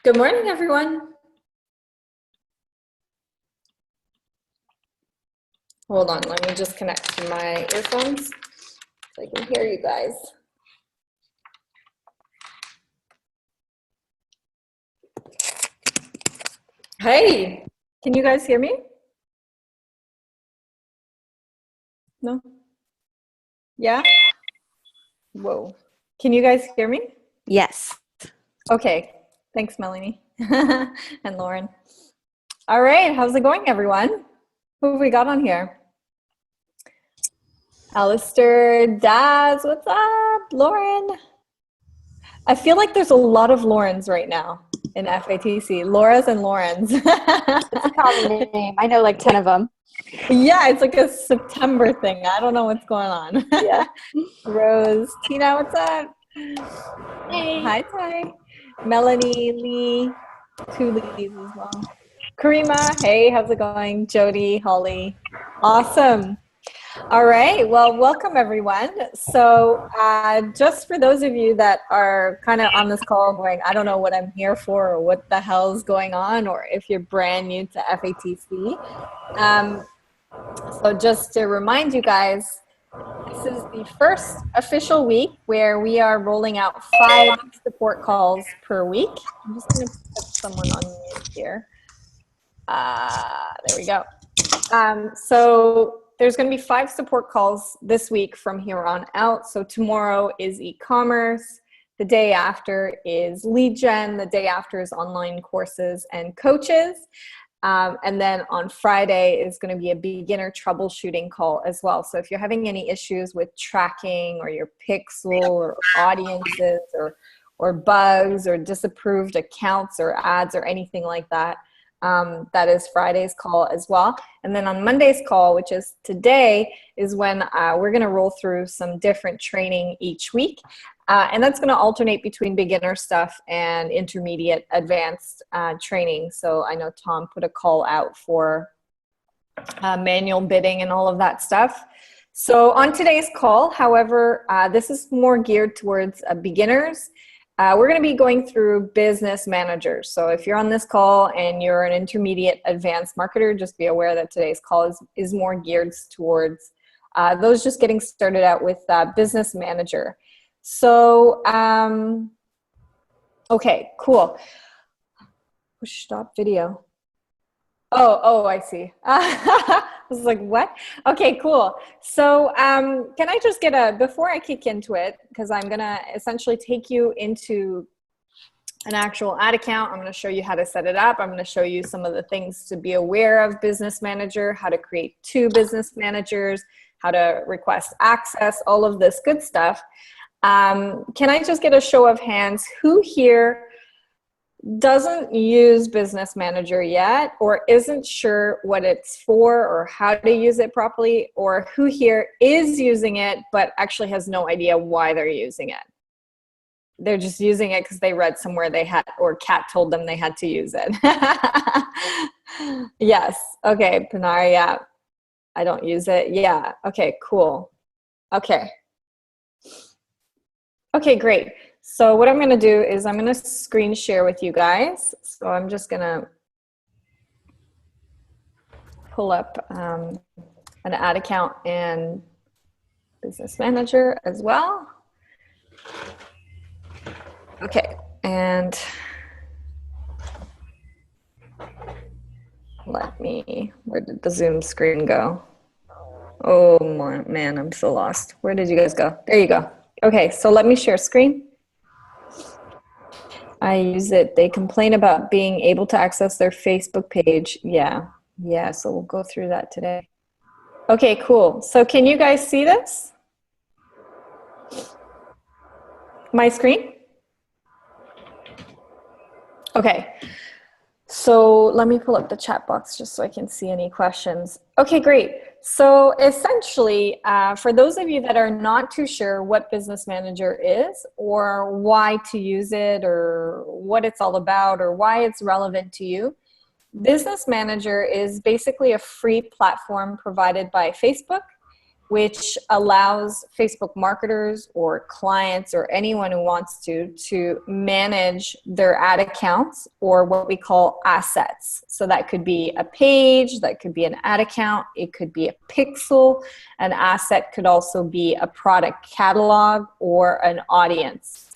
Good morning, everyone. Hold on, let me just connect to my earphones so I can hear you guys. Hey, can you guys hear me? No? Yeah? Whoa. Can you guys hear me? Yes. Okay, thanks, Melanie and Lauren. All right, how's it going, everyone? Who have we got on here? Alistair, Daz, what's up? Lauren. I feel like there's a lot of Laurens right now in FATC. Laura's and Laurens. It's a common name. I know like 10 of them. Yeah, it's like a September thing. I don't know what's going on. Yeah. Rose, Tina, what's up? Hey. Hi, Ty. Melanie, Lee, two Lees as well. Karima, hey, how's it going? Jody, Holly, awesome. All right, well, welcome everyone. So just for those of you that are kind of on this call going, I don't know what I'm here for or what the hell's going on, or if you're brand new to FATC. So just to remind you guys, this is the first official week where we are rolling out 5 support calls per week. I'm just going to put someone on mute here. There we go. So there's going to be 5 support calls this week from here on out. So tomorrow is e-commerce. The day after is lead gen. The day after is online courses and coaches. And then on Friday is going to be a beginner troubleshooting call as well. So if you're having any issues with tracking or your pixel or audiences or bugs or disapproved accounts or ads or anything like that, that is Friday's call as well. And then on Monday's call, which is today, is when we're going to roll through some different training each week. And that's going to alternate between beginner stuff and intermediate advanced training. So I know Tom put a call out for manual bidding and all of that stuff. So on today's call, however, this is more geared towards beginners. We're going to be going through business managers. So if you're on this call and you're an intermediate advanced marketer, just be aware that today's call is more geared towards those just getting started out with business manager. So, okay, cool. Push stop video. Oh, I see. I was like, what? Okay, cool. So can I just get before I kick into it, because I'm going to essentially take you into an actual ad account. I'm going to show you how to set it up. I'm going to show you some of the things to be aware of Business Manager, how to create 2 business managers, how to request access, all of this good stuff. Can I just get a show of hands? Who here doesn't use Business Manager yet, or isn't sure what it's for or how to use it properly, or who here is using it but actually has no idea why they're using it? They're just using it because they read somewhere they had, or Kat told them they had to use it. Yes. Okay, Pinar, yeah. I don't use it. Yeah. Okay, cool. Okay. Okay, great. So what I'm going to do is I'm going to screen share with you guys. So I'm just going to pull up an ad account and Business Manager as well. Okay, and where did the Zoom screen go? Oh man, I'm so lost. Where did you guys go? There you go. Okay, so let me share screen. I use it. They complain about being able to access their Facebook page. Yeah, so we'll go through that today. Okay, cool. So can you guys see this? My screen? Okay. So let me pull up the chat box just so I can see any questions. Okay, great. So essentially, for those of you that are not too sure what Business Manager is, or why to use it, or what it's all about, or why it's relevant to you, Business Manager is basically a free platform provided by Facebook. which allows Facebook marketers or clients or anyone who wants to manage their ad accounts, or what we call assets. So that could be a page, that could be an ad account, it could be a pixel. An asset could also be a product catalog or an audience.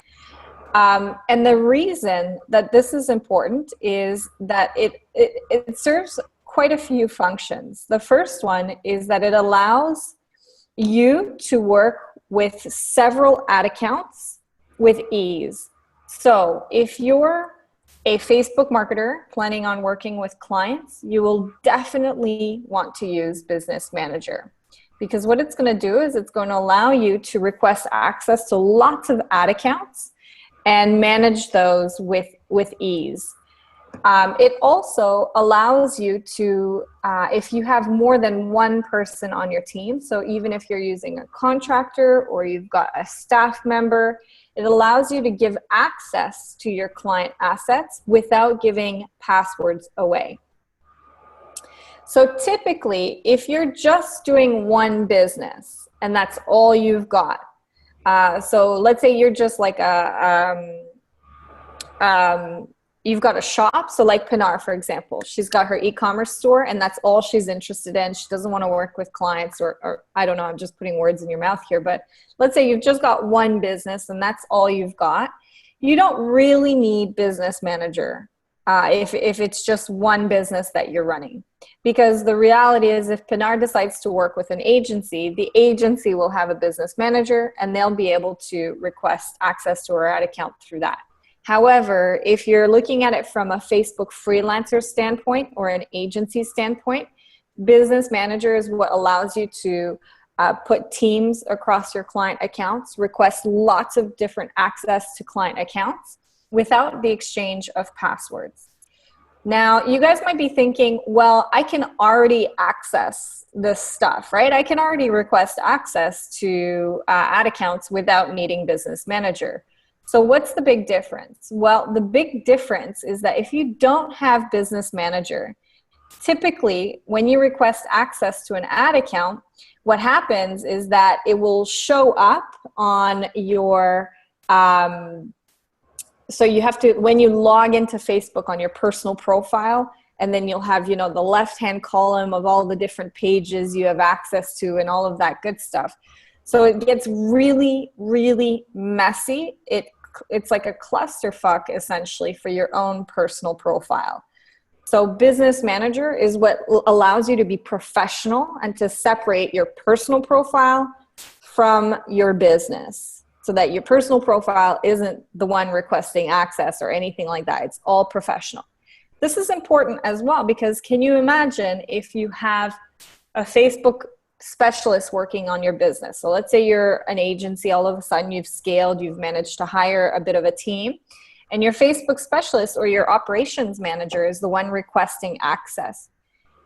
And the reason that this is important is that it serves quite a few functions. The first one is that it allows you to work with several ad accounts with ease. So if you're a Facebook marketer planning on working with clients, you will definitely want to use Business Manager, because what it's going to do is it's going to allow you to request access to lots of ad accounts and manage those with ease. It also allows you to, if you have more than one person on your team, so even if you're using a contractor or you've got a staff member, it allows you to give access to your client assets without giving passwords away. So typically, if you're just doing one business and that's all you've got, so let's say you're just like you've got a shop, so like Pinar, for example, she's got her e-commerce store and that's all she's interested in. She doesn't want to work with clients or I don't know, I'm just putting words in your mouth here, but let's say you've just got one business and that's all you've got. You don't really need Business Manager if it's just one business that you're running. Because the reality is, if Pinar decides to work with an agency, the agency will have a Business Manager and they'll be able to request access to her ad account through that. However, if you're looking at it from a Facebook freelancer standpoint or an agency standpoint, Business Manager is what allows you to put teams across your client accounts, request lots of different access to client accounts without the exchange of passwords. Now, you guys might be thinking, well, I can already access this stuff, right? I can already request access to ad accounts without needing Business Manager. So what's the big difference? Well, the big difference is that if you don't have Business Manager, typically when you request access to an ad account, what happens is that it will show up on your, so you have to, when you log into Facebook on your personal profile, and then you'll have, you know, the left-hand column of all the different pages you have access to and all of that good stuff. So it gets really, really messy. It's like a clusterfuck essentially for your own personal profile. So Business Manager is what allows you to be professional and to separate your personal profile from your business, so that your personal profile isn't the one requesting access or anything like that. It's all professional. This is important as well, because can you imagine if you have a Facebook specialist working on your business? So let's say you're an agency, all of a sudden you've scaled, you've managed to hire a bit of a team, and your Facebook specialist or your operations manager is the one requesting access.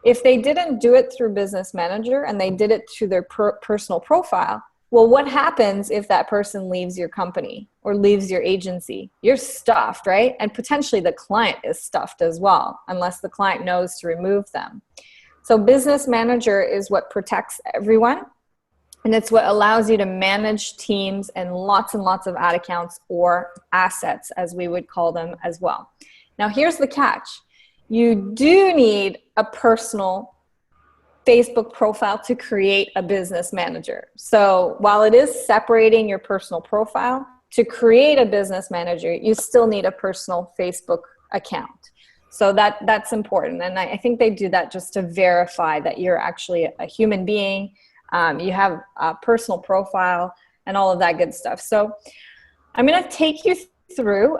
If they didn't do it through Business Manager and they did it through their personal profile, well, what happens if that person leaves your company or leaves your agency? You're stuffed, right? And potentially the client is stuffed as well, unless the client knows to remove them. So Business Manager is what protects everyone, and it's what allows you to manage teams and lots of ad accounts, or assets as we would call them as well. Now here's the catch. You do need a personal Facebook profile to create a Business Manager. So while it is separating your personal profile, to create a Business Manager, you still need a personal Facebook account. So that's important. And I think they do that just to verify that you're actually a human being. You have a personal profile and all of that good stuff. So I'm going to take you through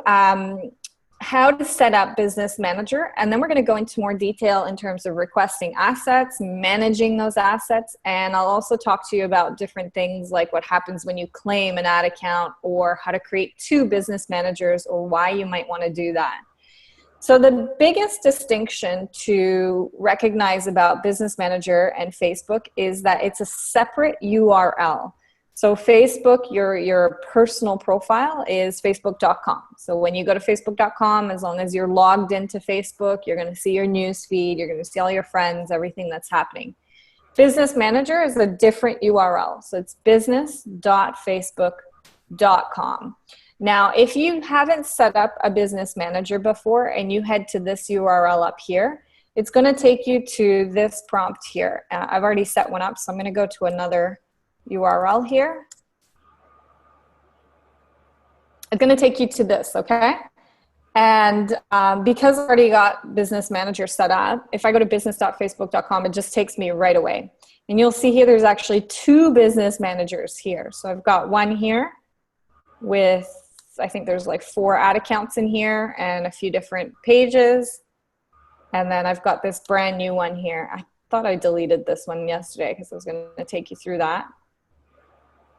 how to set up Business Manager, and then we're going to go into more detail in terms of requesting assets, managing those assets, and I'll also talk to you about different things like what happens when you claim an ad account, or how to create 2 business managers, or why you might want to do that. So the biggest distinction to recognize about Business Manager and Facebook is that it's a separate URL. So Facebook, your personal profile is facebook.com. So when you go to facebook.com, as long as you're logged into Facebook, you're going to see your news feed, you're going to see all your friends, everything that's happening. Business Manager is a different URL. So it's business.facebook.com. Now, if you haven't set up a Business Manager before and you head to this URL up here, it's going to take you to this prompt here. I've already set one up, so I'm going to go to another URL here. It's going to take you to this, okay? And because I've already got Business Manager set up, if I go to business.facebook.com, it just takes me right away. And you'll see here there's actually 2 business managers here. So I've got one here with, I think there's like 4 ad accounts in here and a few different pages. And then I've got this brand new one here. I thought I deleted this one yesterday because I was going to take you through that.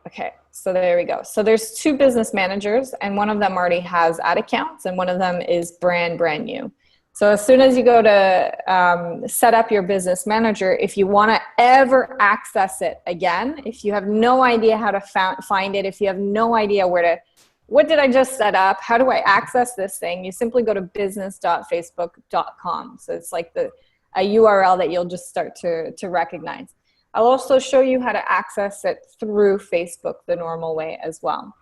Okay, so there we go. So there's 2 business managers, and one of them already has ad accounts, and one of them is brand new. So as soon as you go to set up your business manager, if you want to ever access it again, if you have no idea how to find it, if you have no idea what did I just set up? How do I access this thing? You simply go to business.facebook.com. So it's like a URL that you'll just start to recognize. I'll also show you how to access it through Facebook the normal way as well.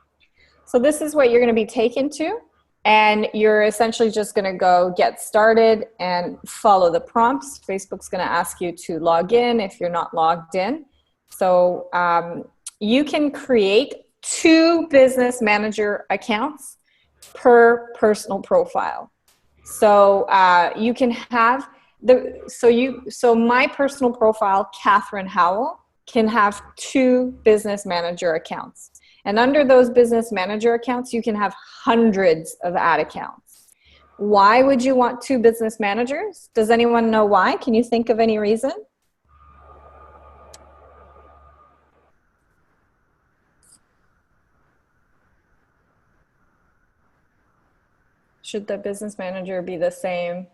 So this is what you're going to be taken to, and you're essentially just going to go get started and follow the prompts. Facebook's going to ask you to log in if you're not logged in. So you can create 2 business manager accounts per personal profile. So you can have so my personal profile, Catherine Howell, can have 2 business manager accounts. And under those business manager accounts, you can have hundreds of ad accounts. Why would you want 2 business managers? Does anyone know why? Can you think of any reason? Should the business manager be the same?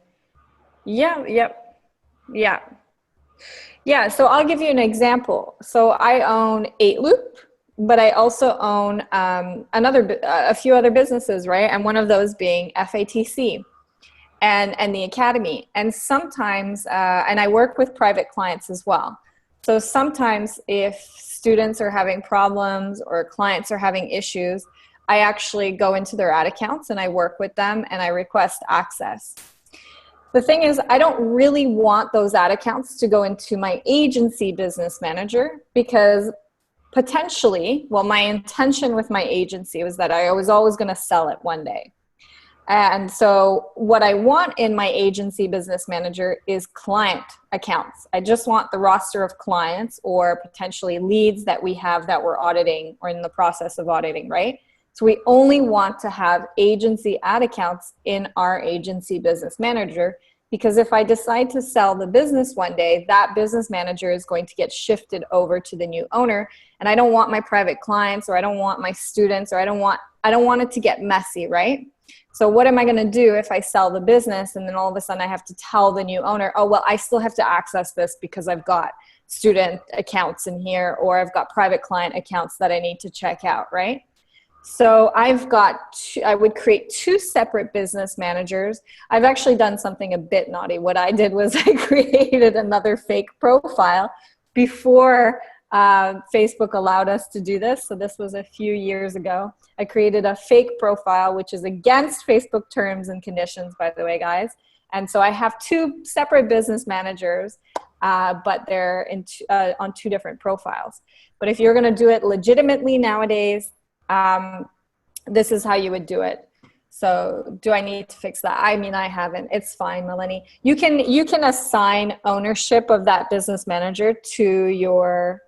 Yeah, so I'll give you an example. So I own 8Loop, but I also own a few other businesses, right? And one of those being FATC and the Academy. And sometimes, and I work with private clients as well. So sometimes if students are having problems or clients are having issues, I actually go into their ad accounts and I work with them and I request access. The thing is, I don't really want those ad accounts to go into my agency business manager because potentially, well, my intention with my agency was that I was always going to sell it one day. And so what I want in my agency business manager is client accounts. I just want the roster of clients or potentially leads that we have that we're auditing or in the process of auditing, right? So we only want to have agency ad accounts in our agency business manager, because if I decide to sell the business one day, that business manager is going to get shifted over to the new owner. And I don't want my private clients, or I don't want my students, or I don't want it to get messy, right? So what am I going to do if I sell the business and then all of a sudden I have to tell the new owner, oh, well, I still have to access this because I've got student accounts in here, or I've got private client accounts that I need to check out, right? So I would create 2 separate business managers. I've actually done something a bit naughty. What I did was I created another fake profile before Facebook allowed us to do this. So this was a few years ago. I created a fake profile, which is against Facebook terms and conditions, by the way, guys. And so I have 2 separate business managers, but they're on 2 different profiles. But if you're going to do it legitimately nowadays, this is how you would do it. So do I need to fix that? I mean, I haven't. It's fine, Melanie. You can assign ownership of that business manager to your,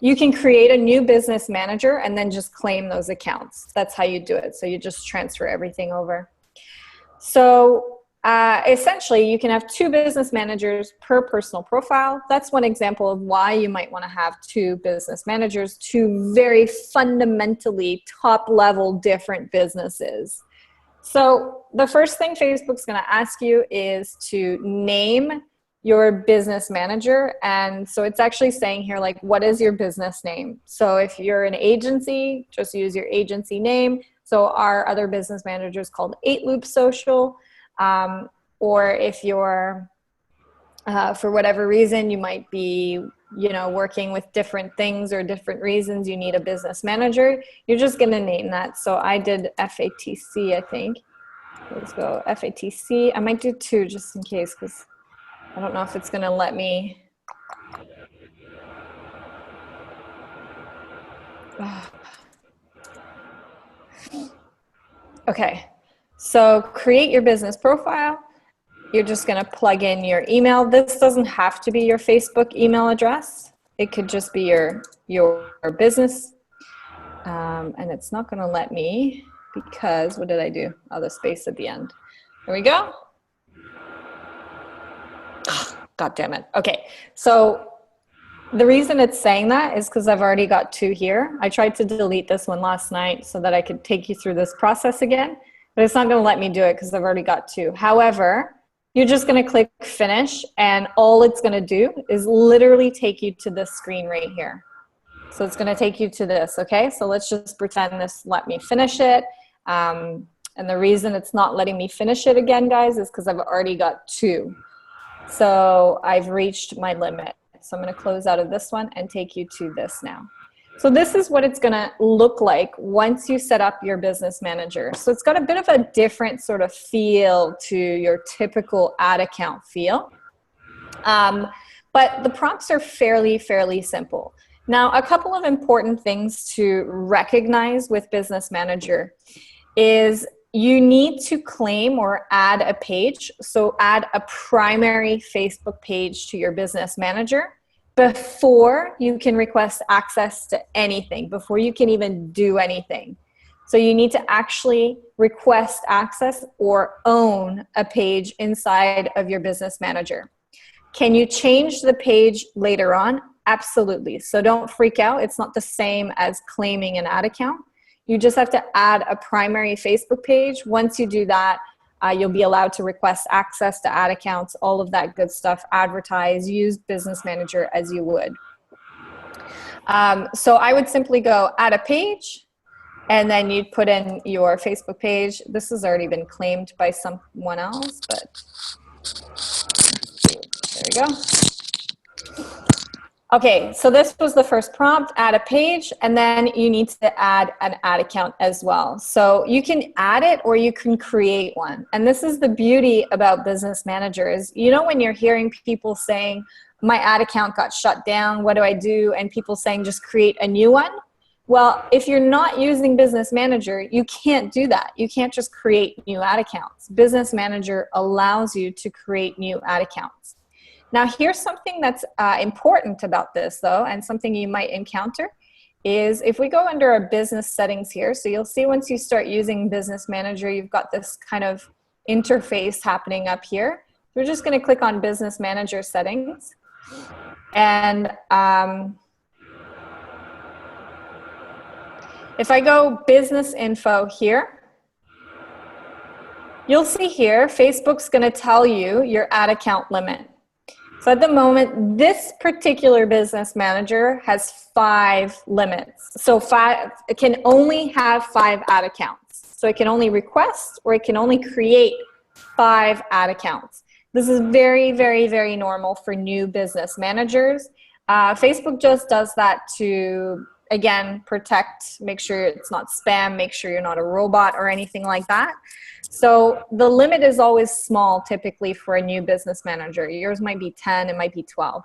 you can create a new business manager and then just claim those accounts. That's how you do it. So you just transfer everything over. So essentially, you can have 2 business managers per personal profile. That's one example of why you might want to have 2 business managers, 2 very fundamentally top-level different businesses. So the first thing Facebook's going to ask you is to name your business manager. And so it's actually saying here, like, what is your business name? So if you're an agency, just use your agency name. So our other business manager is called 8Loop Social. or if you're, for whatever reason, you might be, working with different things or different reasons you need a business manager, you're just going to name that. So I did FATC, I think. Let's go FATC. I might do 2 just in case, because I don't know if it's going to let me. Okay, so create your business profile. You're just going to plug in your email. This doesn't have to be your Facebook email address. It could just be your business. And it's not going to let me because, what did I do? Oh, the space at the end. There we go. God damn it. Okay, so the reason it's saying that is because I've already got 2 here. I tried to delete this one last night so that I could take you through this process again, but it's not going to let me do it because I've already got 2. However, you're just going to click finish, and all it's going to do is literally take you to this screen right here. So it's going to take you to this, okay? So let's just pretend this let me finish it. And the reason it's not letting me finish it again, guys, is because I've already got 2. So I've reached my limit. So I'm going to close out of this one and take you to this now. So this is what it's going to look like once you set up your business manager. So it's got a bit of a different sort of feel to your typical ad account feel. But the prompts are fairly simple. Now, a couple of important things to recognize with Business Manager is you need to claim or add a page. So add a primary Facebook page to your Business Manager before you can request access to anything, before you can even do anything. So you need to actually request access or own a page inside of your Business Manager. Can you change the page later on? Absolutely. So don't freak out. It's not the same as claiming an ad account. You just have to add a primary Facebook page. Once you do that, you'll be allowed to request access to ad accounts, all of that good stuff, advertise, use Business Manager as you would. So I would simply go add a page, and then you'd put in your Facebook page. This has already been claimed by someone else, but there we go. Okay, so this was the first prompt, add a page, and then you need to add an ad account as well. So you can add it or you can create one. And this is the beauty about Business Manager is, when you're hearing people saying, my ad account got shut down, what do I do? And people saying, just create a new one. Well, if you're not using Business Manager, you can't do that. You can't just create new ad accounts. Business Manager allows you to create new ad accounts. Now, here's something that's important about this, though, and something you might encounter is if we go under our business settings here, so you'll see once you start using Business Manager, you've got this kind of interface happening up here. We're just going to click on Business Manager settings. And if I go business info here, you'll see here, Facebook's going to tell you your ad account limit. So at the moment, this particular Business Manager has 5 limits. So it can only have 5 ad accounts. So it can only request or it can only create 5 ad accounts. This is very normal for new business managers. Facebook just does that to, again, protect, make sure it's not spam, make sure you're not a robot or anything like that. So the limit is always small typically for a new business manager. Yours might be 10, it might be 12.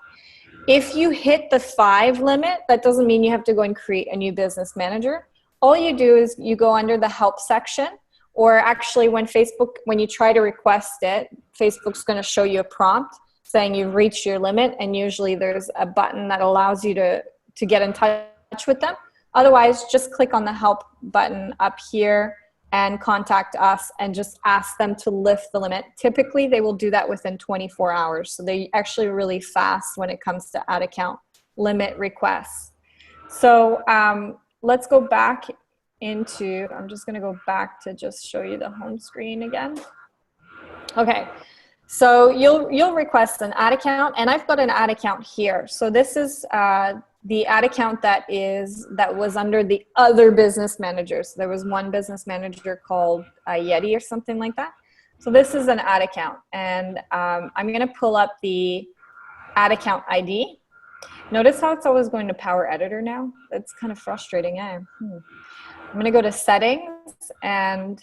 If you hit the 5 limit, that doesn't mean you have to go and create a new business manager. All you do is you go under the help section, or actually when you try to request it, Facebook's going to show you a prompt saying you've reached your limit, and usually there's a button that allows you to get in touch with them. Otherwise, just click on the help button up here and contact us and just ask them to lift the limit. Typically, they will do that within 24 hours. So they're actually really fast when it comes to ad account limit requests. So let's go back into, I'm just gonna go back to just show you the home screen again. Okay, so you'll request an ad account, and I've got an ad account here. So this is the ad account that was under the other business managers. There was one business manager called Yeti or something like that. So this is an ad account, and I'm going to pull up the ad account ID. Notice how it's always going to Power Editor now? That's kind of frustrating, eh? I'm going to go to settings, and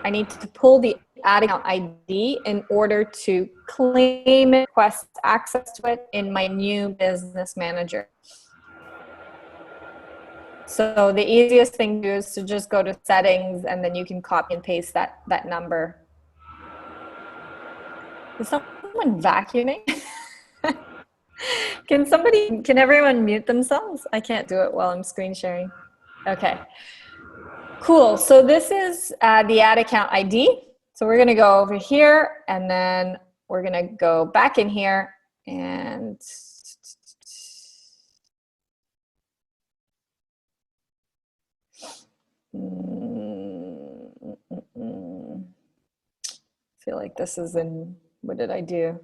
I need to pull the ad account ID in order to claim it, request access to it in my new business manager. So the easiest thing to do is to just go to settings, and then you can copy and paste that number. Is someone vacuuming? Can everyone mute themselves? I can't do it while I'm screen sharing. Okay, cool. So this is the ad account ID. So we're gonna go over here, and then we're gonna go back in here and feel like this is in, what did I do?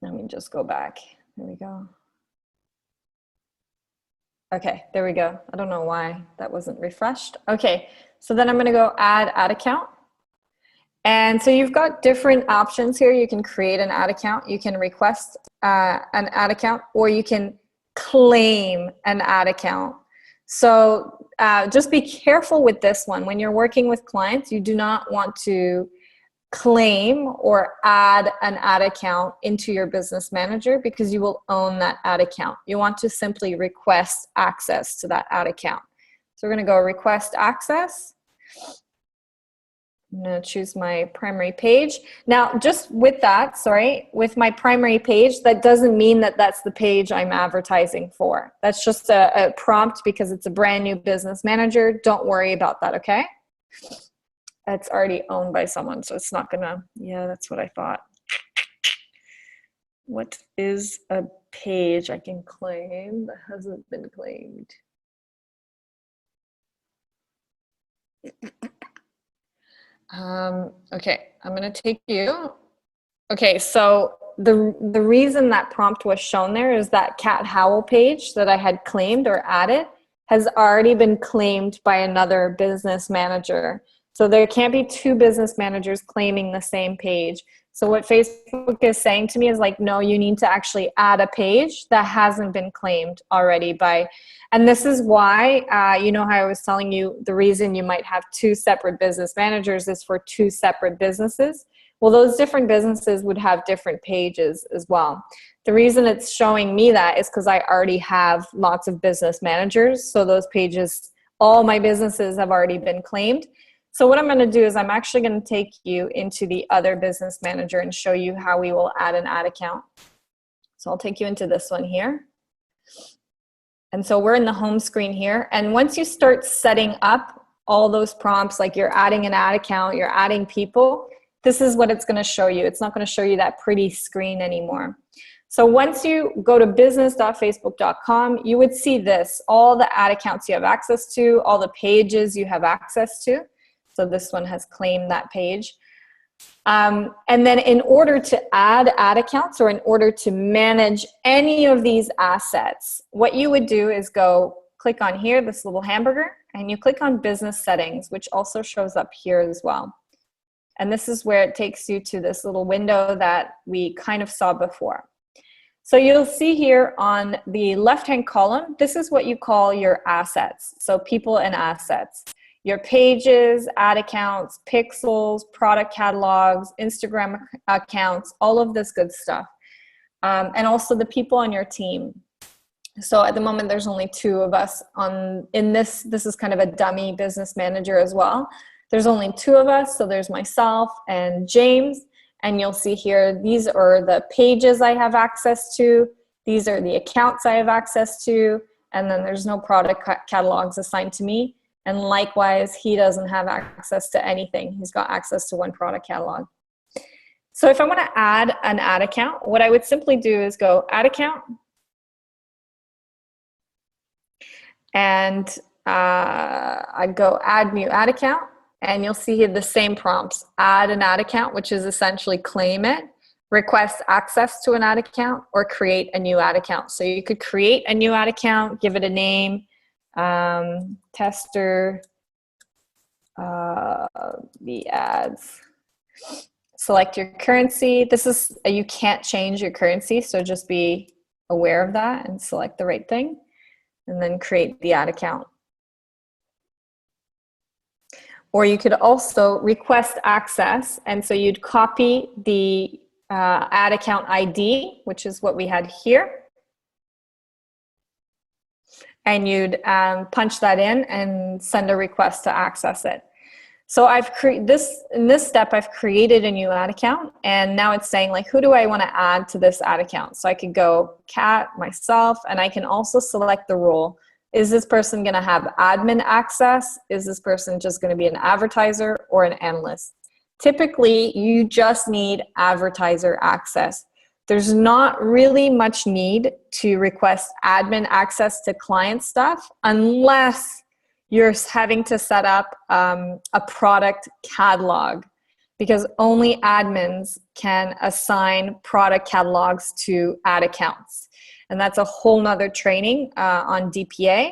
Let me just go back. There we go. Okay, there we go. I don't know why that wasn't refreshed. Okay, so then I'm gonna go add ad account. And so you've got different options here. You can create an ad account, you can request an ad account, or you can claim an ad account. So just be careful with this one. When you're working with clients, you do not want to claim or add an ad account into your business manager, because you will own that ad account. You want to simply request access to that ad account. So we're going to go request access. I'm going to choose my primary page. Now, just with that, with my primary page, that doesn't mean that that's the page I'm advertising for. That's just a prompt because it's a brand new business manager. Don't worry about that, okay? It's already owned by someone, so it's not gonna, yeah, that's what I thought. What is a page I can claim that hasn't been claimed? Okay, I'm gonna take you. Okay, so the reason that prompt was shown there is that Cat Howell page that I had claimed or added has already been claimed by another business manager. So there can't be two business managers claiming the same page. So what Facebook is saying to me is like, no, you need to actually add a page that hasn't been claimed already by, and this is why, you know how I was telling you the reason you might have two separate business managers is for two separate businesses. Well, those different businesses would have different pages as well. The reason it's showing me that is because I already have lots of business managers. So those pages, all my businesses have already been claimed. So what I'm going to do is I'm actually going to take you into the other business manager and show you how we will add an ad account. So I'll take you into this one here. And so we're in the home screen here. And once you start setting up all those prompts, like you're adding an ad account, you're adding people, this is what it's going to show you. It's not going to show you that pretty screen anymore. So once you go to business.facebook.com, you would see this, all the ad accounts you have access to, all the pages you have access to. So this one has claimed that page. And then in order to add ad accounts or in order to manage any of these assets, what you would do is go click on here, this little hamburger, and you click on business settings, which also shows up here as well. And this is where it takes you to this little window that we kind of saw before. So you'll see here on the left-hand column, this is what you call your assets. So people and assets. Your pages, ad accounts, pixels, product catalogs, Instagram accounts, all of this good stuff. And also the people on your team. So at the moment, there's only two of us in this. This is kind of a dummy business manager as well. There's only two of us. So there's myself and James. And you'll see here, these are the pages I have access to. These are the accounts I have access to. And then there's no product catalogs assigned to me. And likewise, he doesn't have access to anything. He's got access to one product catalog. So if I want to add an ad account, what I would simply do is go add account. And I'd go add new ad account. And you'll see here the same prompts. Add an ad account, which is essentially claim it, request access to an ad account, or create a new ad account. So you could create a new ad account, give it a name, tester the ads. Select your currency. This is, you can't change your currency, so just be aware of that and select the right thing, and then create the ad account. Or you could also request access, and so you'd copy the ad account ID, which is what we had here, and you'd punch that in and send a request to access it. So in this step, I've created a new ad account, and now it's saying like, who do I want to add to this ad account? So I could go Kat, myself, and I can also select the role. Is this person going to have admin access? Is this person just going to be an advertiser or an analyst? Typically, you just need advertiser access. There's not really much need to request admin access to client stuff unless you're having to set up a product catalog, because only admins can assign product catalogs to ad accounts. And that's a whole nother training on DPA.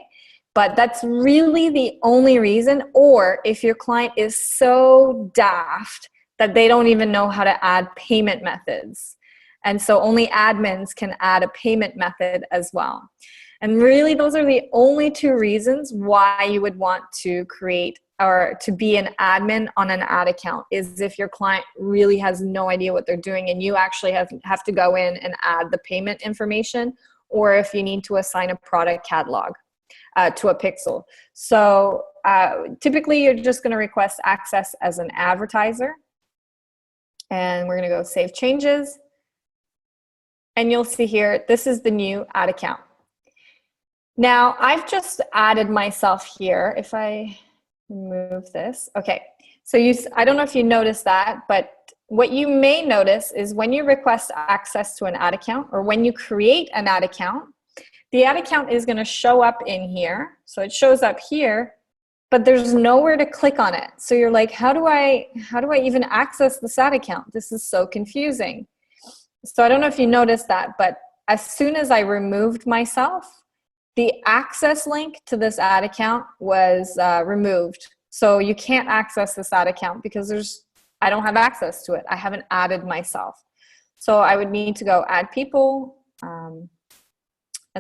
But that's really the only reason, or if your client is so daft that they don't even know how to add payment methods. And so only admins can add a payment method as well. And really, those are the only two reasons why you would want to create or to be an admin on an ad account, is if your client really has no idea what they're doing and you actually have to go in and add the payment information, or if you need to assign a product catalog to a pixel. So typically, you're just going to request access as an advertiser. And we're going to go Save Changes. And you'll see here, this is the new ad account. Now, I've just added myself here. If I remove this, okay. So I don't know if you noticed that, but what you may notice is when you request access to an ad account, or when you create an ad account, the ad account is going to show up in here. So it shows up here, but there's nowhere to click on it. So you're like, how do I even access this ad account? This is so confusing. So I don't know if you noticed that, but as soon as I removed myself, the access link to this ad account was removed. So you can't access this ad account because I don't have access to it. I haven't added myself. So I would need to go add people. And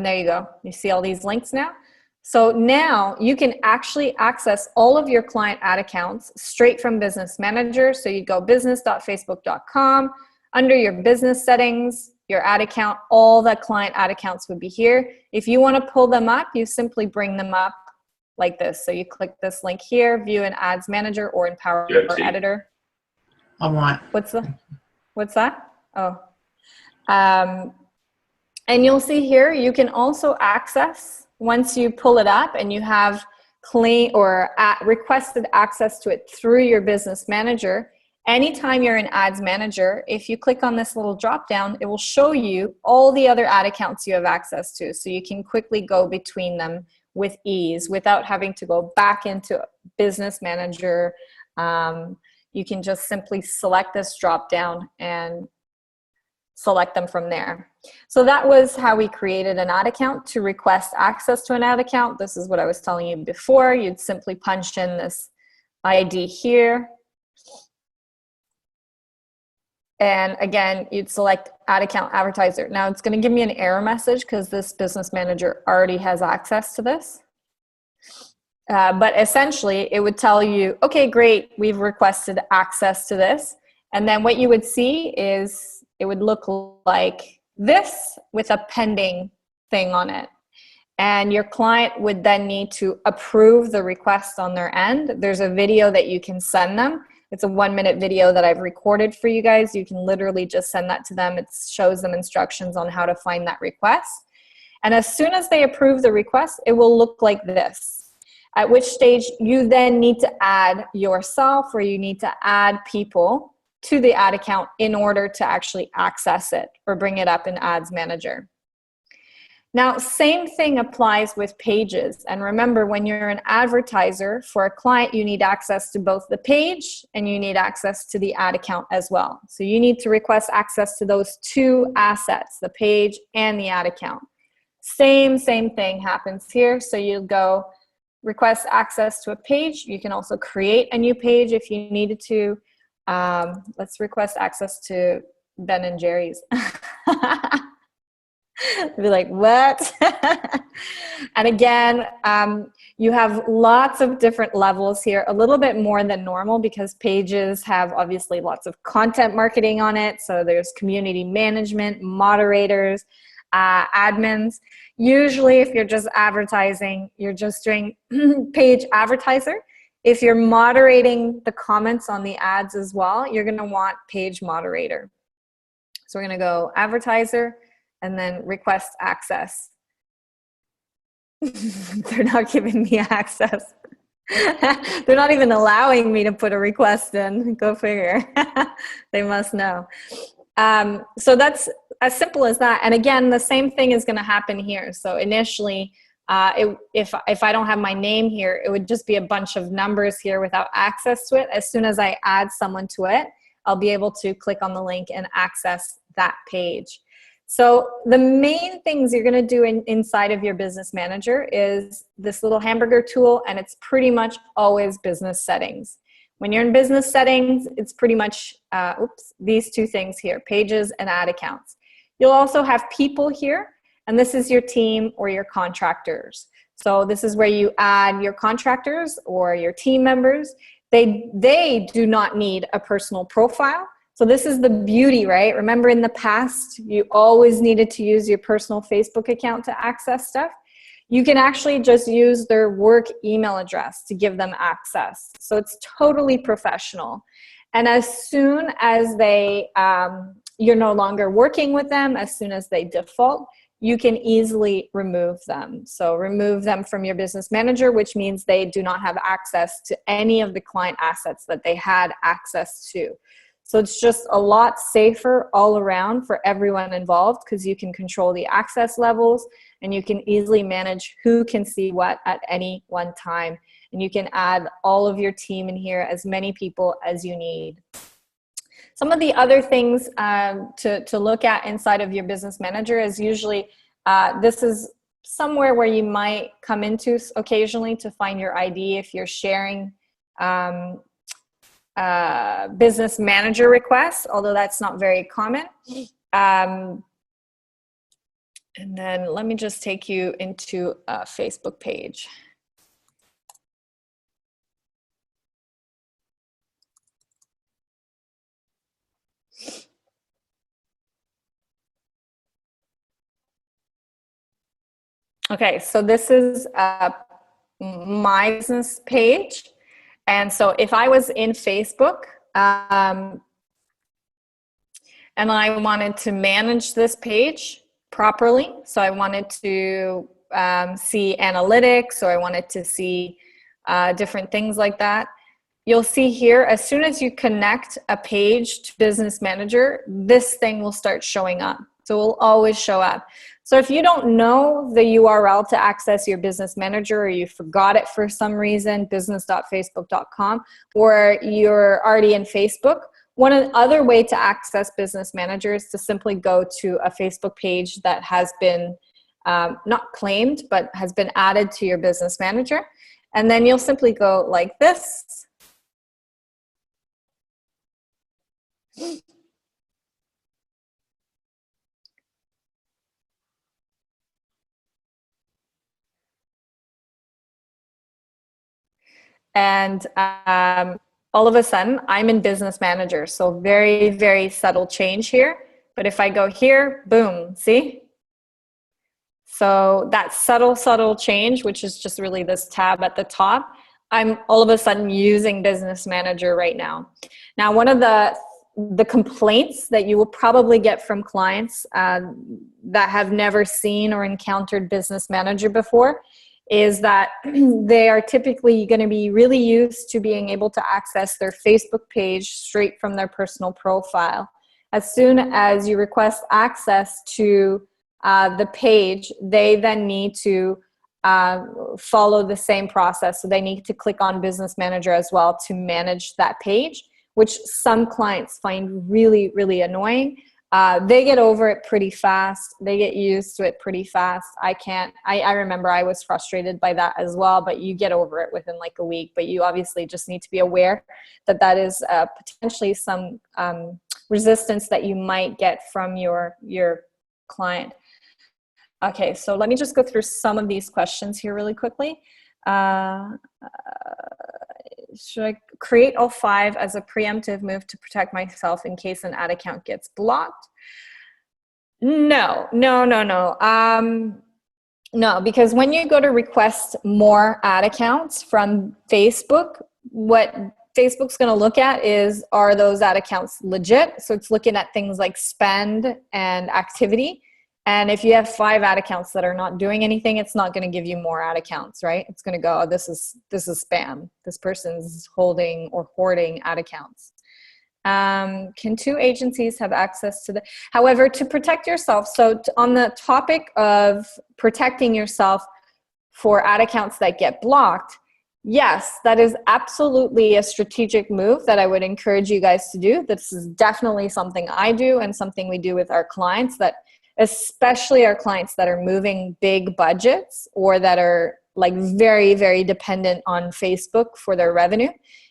there you go. You see all these links now? So now you can actually access all of your client ad accounts straight from Business Manager. So you go business.facebook.com. Under your business settings, your ad account, all the client ad accounts would be here. If you want to pull them up, you simply bring them up like this. So you click this link here, View in Ads Manager or in Power Editor. I want. What's that? Oh. And you'll see here, you can also access, once you pull it up and you have requested access to it through your Business Manager, anytime you're in Ads Manager, if you click on this little drop down, it will show you all the other ad accounts you have access to. So you can quickly go between them with ease without having to go back into Business Manager. You can just simply select this drop down and select them from there. So that was how we created an ad account to request access to an ad account. This is what I was telling you before. You'd simply punch in this ID here. And again, you'd select Ad Account Advertiser. Now it's going to give me an error message because this Business Manager already has access to this. But essentially, it would tell you, okay, great, we've requested access to this. And then what you would see is it would look like this with a pending thing on it. And your client would then need to approve the request on their end. There's a video that you can send them. It's a 1-minute video that I've recorded for you guys. You can literally just send that to them. It shows them instructions on how to find that request. And as soon as they approve the request, it will look like this. At which stage you then need to add yourself, or you need to add people to the ad account in order to actually access it or bring it up in Ads Manager. Now, same thing applies with pages. And remember, when you're an advertiser for a client, you need access to both the page and you need access to the ad account as well. So you need to request access to those two assets, the page and the ad account. Same thing happens here. So you go request access to a page. You can also create a new page if you needed to. Let's request access to Ben and Jerry's. Be like, what? And again, you have lots of different levels here, a little bit more than normal because pages have obviously lots of content marketing on it. So there's community management, moderators, admins. Usually if you're just advertising, you're just doing page advertiser. If you're moderating the comments on the ads as well, you're gonna want page moderator. So we're gonna go advertiser and then request access. They're not giving me access. They're not even allowing me to put a request in. Go figure. They must know. So that's as simple as that. And again, the same thing is going to happen here. So initially, if I don't have my name here, it would just be a bunch of numbers here without access to it. As soon as I add someone to it, I'll be able to click on the link and access that page. So the main things you're going to do inside of your business manager is this little hamburger tool, and it's pretty much always business settings. When you're in business settings, it's pretty much these two things here, pages and ad accounts. You'll also have people here, and this is your team or your contractors. So this is where you add your contractors or your team members. They do not need a personal profile. So this is the beauty, right? Remember in the past, you always needed to use your personal Facebook account to access stuff. You can actually just use their work email address to give them access. So it's totally professional. And as soon as you're no longer working with them, as soon as they default, you can easily remove them. So remove them from your business manager, which means they do not have access to any of the client assets that they had access to. So it's just a lot safer all around for everyone involved because you can control the access levels and you can easily manage who can see what at any one time. And you can add all of your team in here, as many people as you need. Some of the other things to look at inside of your business manager is usually, this is somewhere where you might come into occasionally to find your ID if you're sharing business manager requests, although that's not very common. And then let me just take you into a Facebook page. Okay, so this is my business page. And so if I was in Facebook and I wanted to manage this page properly, so I wanted to see analytics, or I wanted to see different things like that, you'll see here, as soon as you connect a page to Business Manager, this thing will start showing up. So it will always show up. So if you don't know the URL to access your Business Manager, or you forgot it for some reason, business.facebook.com, or you're already in Facebook, one other way to access Business Manager is to simply go to a Facebook page that has been not claimed, but has been added to your Business Manager. And then you'll simply go like this. And all of a sudden, I'm in Business Manager. So very, very subtle change here. But if I go here, boom, see? So that subtle change, which is just really this tab at the top, I'm all of a sudden using Business Manager right now. Now, one of the complaints that you will probably get from clients that have never seen or encountered Business Manager before is that they are typically going to be really used to being able to access their Facebook page straight from their personal profile. As soon as you request access to the page, they then need to follow the same process. So they need to click on Business Manager as well to manage that page, which some clients find really, really annoying. They get over it pretty fast. They get used to it pretty fast. I remember I was frustrated by that as well, but you get over it within like a week. But you obviously just need to be aware that that is potentially some resistance that you might get from your client. Okay, so let me just go through some of these questions here really quickly. Should I create all 5 as a preemptive move to protect myself in case an ad account gets blocked? No, because when you go to request more ad accounts from Facebook, what Facebook's going to look at is, are those ad accounts legit? So it's looking at things like spend and activity. And if you have 5 ad accounts that are not doing anything, it's not going to give you more ad accounts, right? It's going to go, oh, this is spam. This person's holding or hoarding ad accounts. Can 2 agencies have access to the, however, to protect yourself? So on the topic of protecting yourself for ad accounts that get blocked, yes, that is absolutely a strategic move that I would encourage you guys to do. This is definitely something I do and something we do with our clients, that especially our clients that are moving big budgets or that are like very, very dependent on Facebook for their revenue,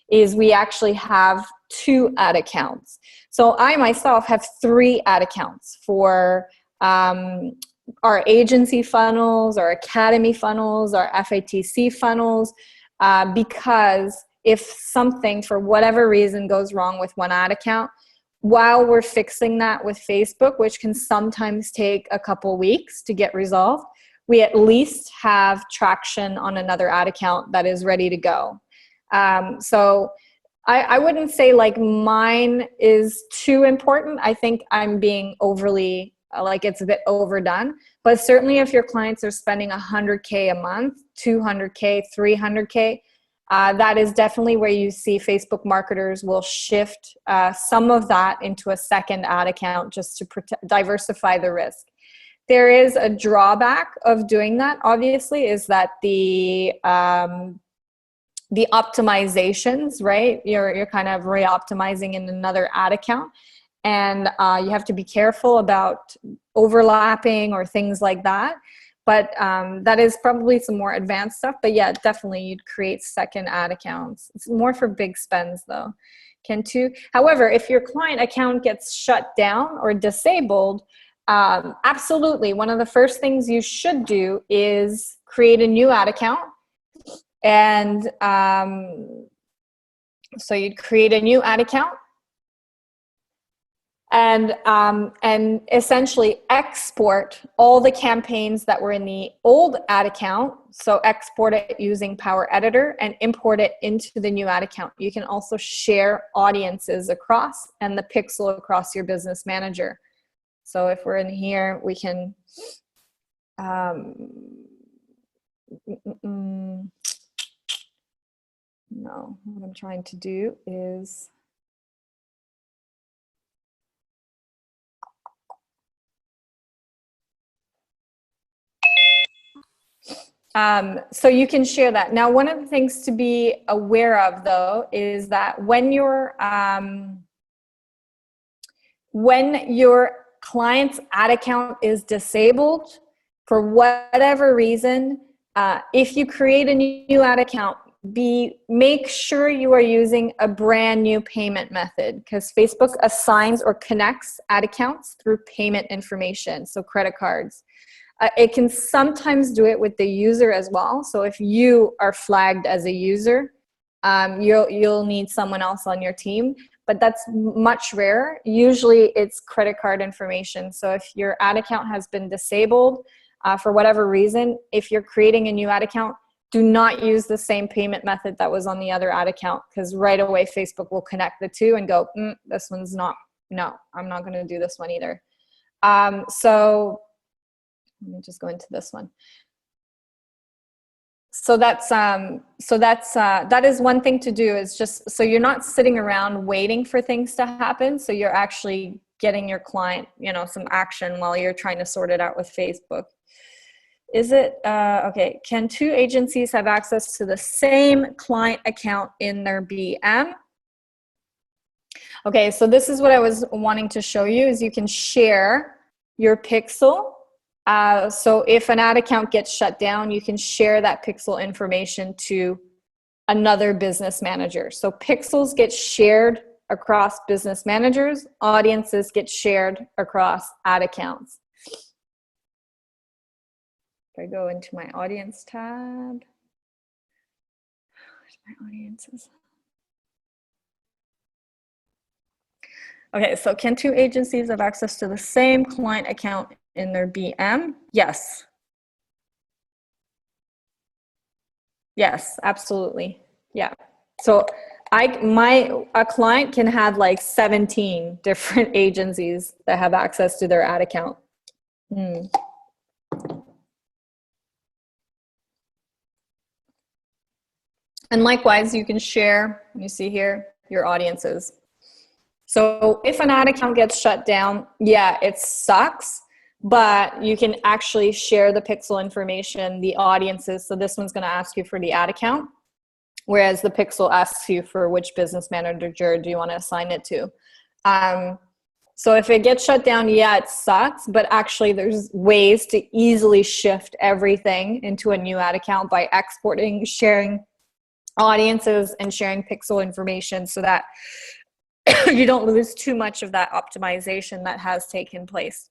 is we actually have 2 ad accounts. So I myself have 3 ad accounts for our agency funnels, our academy funnels, our FATC funnels, because if something for whatever reason goes wrong with one ad account, while we're fixing that with Facebook, which can sometimes take a couple weeks to get resolved, we at least have traction on another ad account that is ready to go. So I wouldn't say like mine is too important. I think I'm being overly, like it's a bit overdone. But certainly if your clients are spending $100K a month, $200K, $300K, that is definitely where you see Facebook marketers will shift some of that into a second ad account just to diversify the risk. There is a drawback of doing that, obviously, is that the optimizations, right? You're kind of re-optimizing in another ad account, and you have to be careful about overlapping or things like that. But that is probably some more advanced stuff. But yeah, definitely you'd create second ad accounts. It's more for big spends though. However, if your client account gets shut down or disabled, absolutely. One of the first things you should do is create a new ad account. And so you'd create a new ad account and essentially export all the campaigns that were in the old ad account. So export it using Power Editor and import it into the new ad account. You can also share audiences across and the pixel across your business manager. So if we're in here, we can no, what I'm trying to do is so you can share that. Now, one of the things to be aware of though is that when your client's ad account is disabled for whatever reason, if you create a new ad account, make sure you are using a brand new payment method, because Facebook assigns or connects ad accounts through payment information, so credit cards. It can sometimes do it with the user as well. So if you are flagged as a user, you'll need someone else on your team, but that's much rarer. Usually it's credit card information. So if your ad account has been disabled for whatever reason, if you're creating a new ad account, do not use the same payment method that was on the other ad account, because right away Facebook will connect the two and go, this one's not, no, I'm not going to do this one either. So let me just go into this one. So that is one thing to do, is just so you're not sitting around waiting for things to happen. So you're actually getting your client, some action while you're trying to sort it out with Facebook. Is it, okay, can 2 agencies have access to the same client account in their BM? Okay, so this is what I was wanting to show you is you can share your pixel. So if an ad account gets shut down, you can share that pixel information to another business manager. So pixels get shared across business managers, audiences get shared across ad accounts. If I go into my audience tab, where's my audiences? Okay, so can two agencies have access to the same client account in their BM? Yes. Yes, absolutely. Yeah. So a client can have like 17 different agencies that have access to their ad account. And likewise, you can share, you see here, your audiences. So if an ad account gets shut down, yeah, it sucks, but you can actually share the pixel information, the audiences. So this one's going to ask you for the ad account, whereas the pixel asks you for which business manager do you want to assign it to. So if it gets shut down, yeah, it sucks, but actually there's ways to easily shift everything into a new ad account by exporting, sharing audiences, and sharing pixel information so that you don't lose too much of that optimization that has taken place.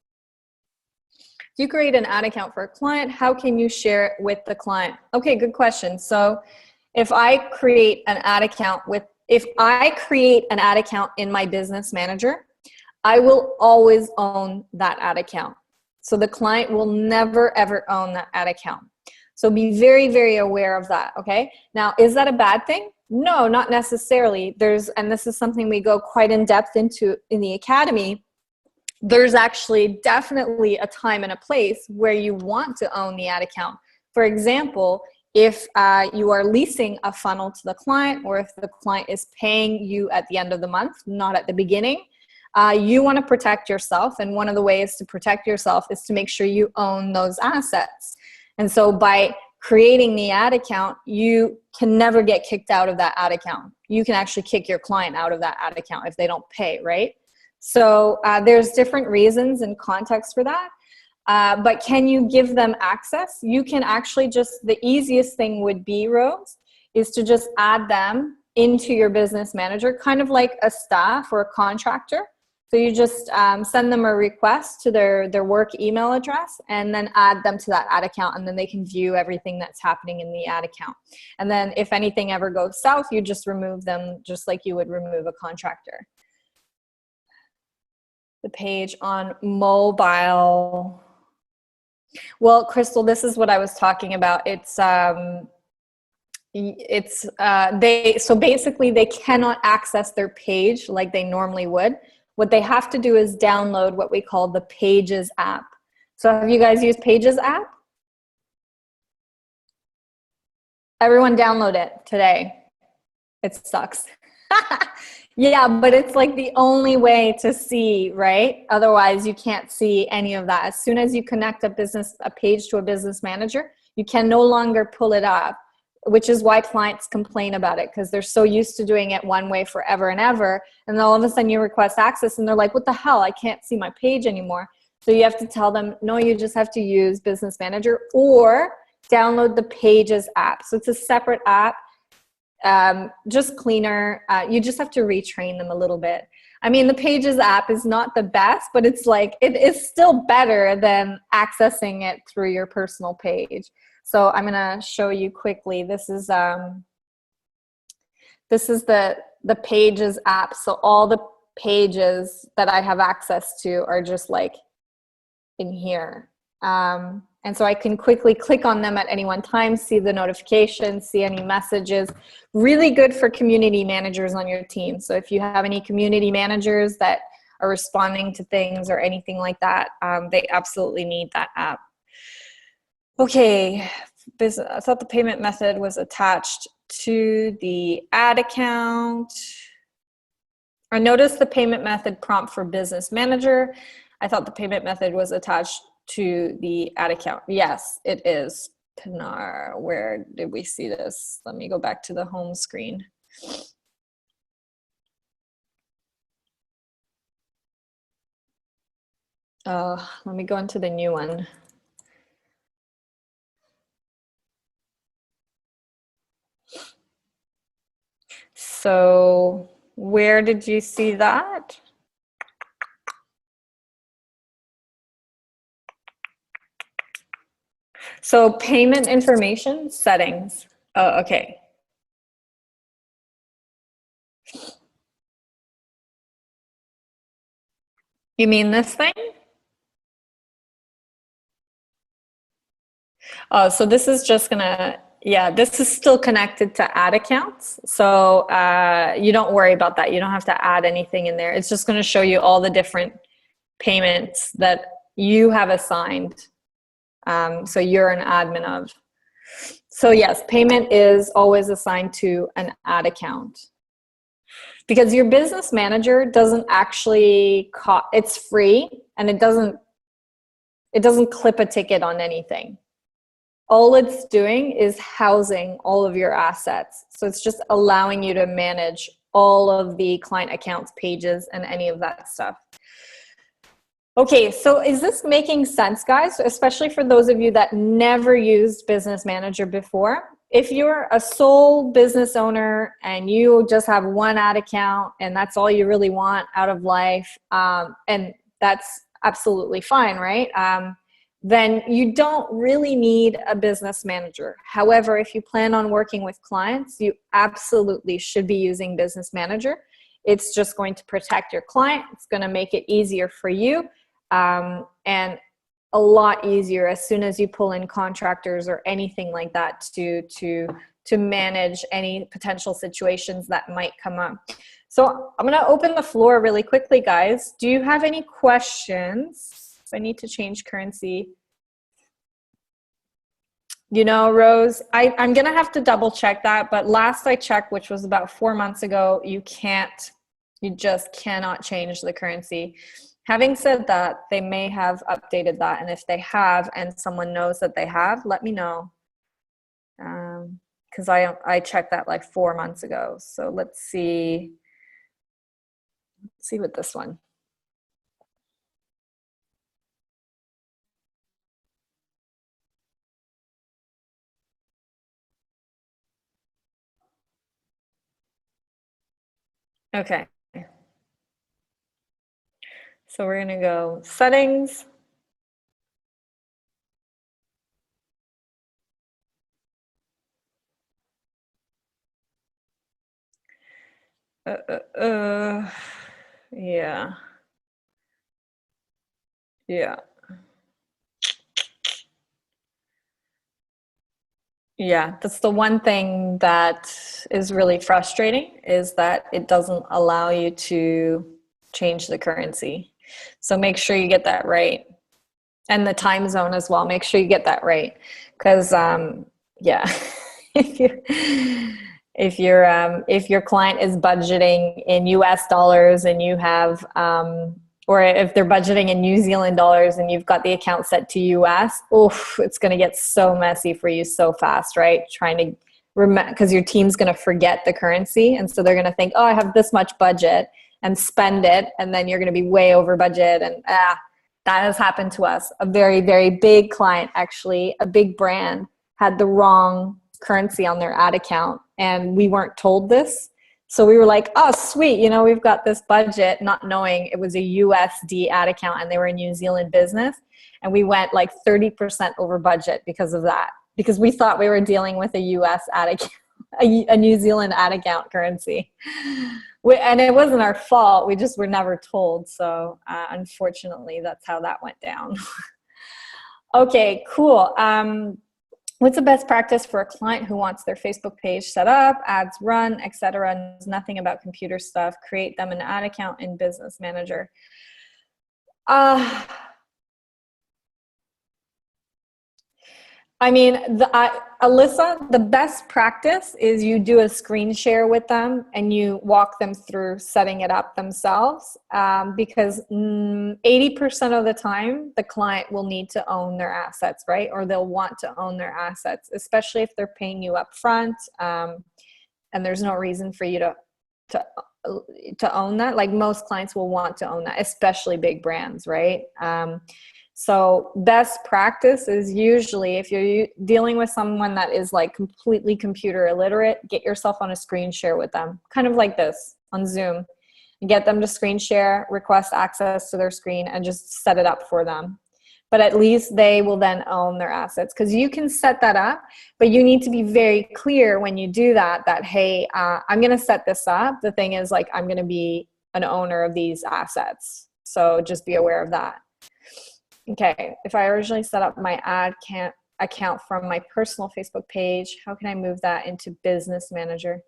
If you create an ad account for a client, how can you share it with the client? Okay, good question. So if I create an ad account in my business manager, I will always own that ad account. So the client will never ever own that ad account. So be very, very aware of that, okay? Now, is that a bad thing? No, not necessarily. And this is something we go quite in depth into in the academy. There's actually definitely a time and a place where you want to own the ad account. For example, if you are leasing a funnel to the client, or if the client is paying you at the end of the month, not at the beginning, you want to protect yourself. And one of the ways to protect yourself is to make sure you own those assets. And so by creating the ad account, you can never get kicked out of that ad account. You can actually kick your client out of that ad account if they don't pay, right? So there's different reasons and context for that. But can you give them access? You can actually the easiest thing would be, Rose, is to just add them into your business manager, kind of like a staff or a contractor. So you just send them a request to their work email address and then add them to that ad account, and then they can view everything that's happening in the ad account. And then if anything ever goes south, you just remove them just like you would remove a contractor. The page on mobile. Well, Crystal, this is what I was talking about. So basically they cannot access their page like they normally would. What they have to do is download what we call the Pages app. So have you guys used Pages app? Everyone download it today. It sucks. Yeah, but it's like the only way to see, right? Otherwise you can't see any of that. As soon as you connect a page to a business manager, you can no longer pull it up, which is why clients complain about it, because they're so used to doing it one way forever and ever. And then all of a sudden you request access and they're like, what the hell? I can't see my page anymore. So you have to tell them, no, you just have to use Business Manager or download the Pages app. So it's a separate app, just cleaner. You just have to retrain them a little bit. I mean, the Pages app is not the best, but it's like, it is still better than accessing it through your personal page. So I'm going to show you quickly. This is the Pages app. So all the pages that I have access to are just like in here. And so I can quickly click on them at any one time, see the notifications, see any messages. Really good for community managers on your team. So if you have any community managers that are responding to things or anything like that, they absolutely need that app. Okay, I thought the payment method was attached to the ad account. I noticed the payment method prompt for Business Manager. I thought the payment method was attached to the ad account. Yes, it is. Pinar, where did we see this? Let me go back to the home screen. Let me go into the new one. So where did you see that? So payment information settings. Oh, okay. You mean this thing? Oh, so this is just gonna, yeah, this is still connected to ad accounts. So you don't worry about that. You don't have to add anything in there. It's just gonna show you all the different payments that you have assigned. So you're an admin of. So yes, payment is always assigned to an ad account. Because your business manager doesn't actually cost, it's free and it doesn't clip a ticket on anything. All it's doing is housing all of your assets. So it's just allowing you to manage all of the client accounts pages and any of that stuff. Okay, so is this making sense, guys? Especially for those of you that never used Business Manager before. If you're a sole business owner and you just have one ad account and that's all you really want out of life, and that's absolutely fine, right? Then you don't really need a business manager. However, if you plan on working with clients, you absolutely should be using Business Manager. It's just going to protect your client. It's going to make it easier for you, and a lot easier as soon as you pull in contractors or anything like that to manage any potential situations that might come up. So I'm going to open the floor really quickly, guys. Do you have any questions? I need to change currency. You know, Rose, I'm going to have to double check that. But last I checked, which was about 4 months ago, you just cannot change the currency. Having said that, they may have updated that. And if they have, and someone knows that they have, let me know. Because I checked that like 4 months ago. So let's see. Let's see with this one. Okay. So we're going to go settings. Yeah. Yeah. Yeah, that's the one thing that is really frustrating, is that it doesn't allow you to change the currency. So make sure you get that right. And the time zone as well. Make sure you get that right. Because yeah, if you if your client is budgeting in US dollars and you have or if they're budgeting in New Zealand dollars and you've got the account set to US, oof, it's going to get so messy for you so fast, right? Trying to remember, because your team's going to forget the currency. And so they're going to think, oh, I have this much budget, and spend it. And then you're going to be way over budget. And that has happened to us. A very, very big client, actually, a big brand, had the wrong currency on their ad account. And we weren't told this. So we were like, oh, sweet, you know, we've got this budget, not knowing it was a USD ad account and they were a New Zealand business. And we went like 30% over budget because of that, because we thought we were dealing with a US ad account, a New Zealand ad account currency. And it wasn't our fault. We just were never told. So unfortunately, that's how that went down. Okay, cool. What's the best practice for a client who wants their Facebook page set up, ads run, etc., knows nothing about computer stuff? Create them an ad account in Business Manager. I mean, Alyssa, the best practice is you do a screen share with them and you walk them through setting it up themselves, because 80% of the time, the client will need to own their assets, right? Or they'll want to own their assets, especially if they're paying you up front, and there's no reason for you to to own that. Like most clients will want to own that, especially big brands, right? So best practice is usually if you're dealing with someone that is like completely computer illiterate, get yourself on a screen share with them, kind of like this on Zoom. Get them to screen share, request access to their screen, and just set it up for them. But at least they will then own their assets, because you can set that up, but you need to be very clear when you do that, that, hey, I'm going to set this up. The thing is, like, I'm going to be an owner of these assets. So just be aware of that. Okay, if I originally set up my ad account from my personal Facebook page, how can I move that into Business Manager?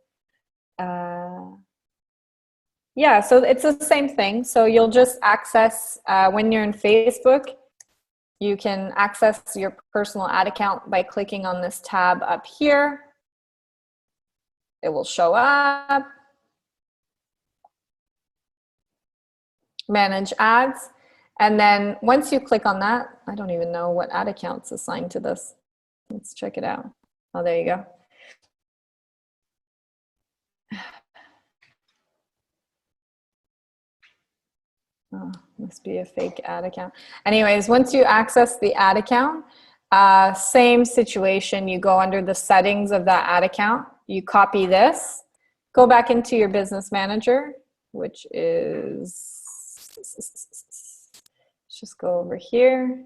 Yeah, so it's the same thing. So you'll just access, when you're in Facebook, you can access your personal ad account by clicking on this tab up here. It will show up. Manage ads. And then once you click on that, I don't even know what ad account's assigned to this. Let's check it out. Oh, there you go. Oh, must be a fake ad account. Anyways, once you access the ad account, same situation. You go under the settings of that ad account. You copy this, go back into your Business Manager, which is, let's just go over here.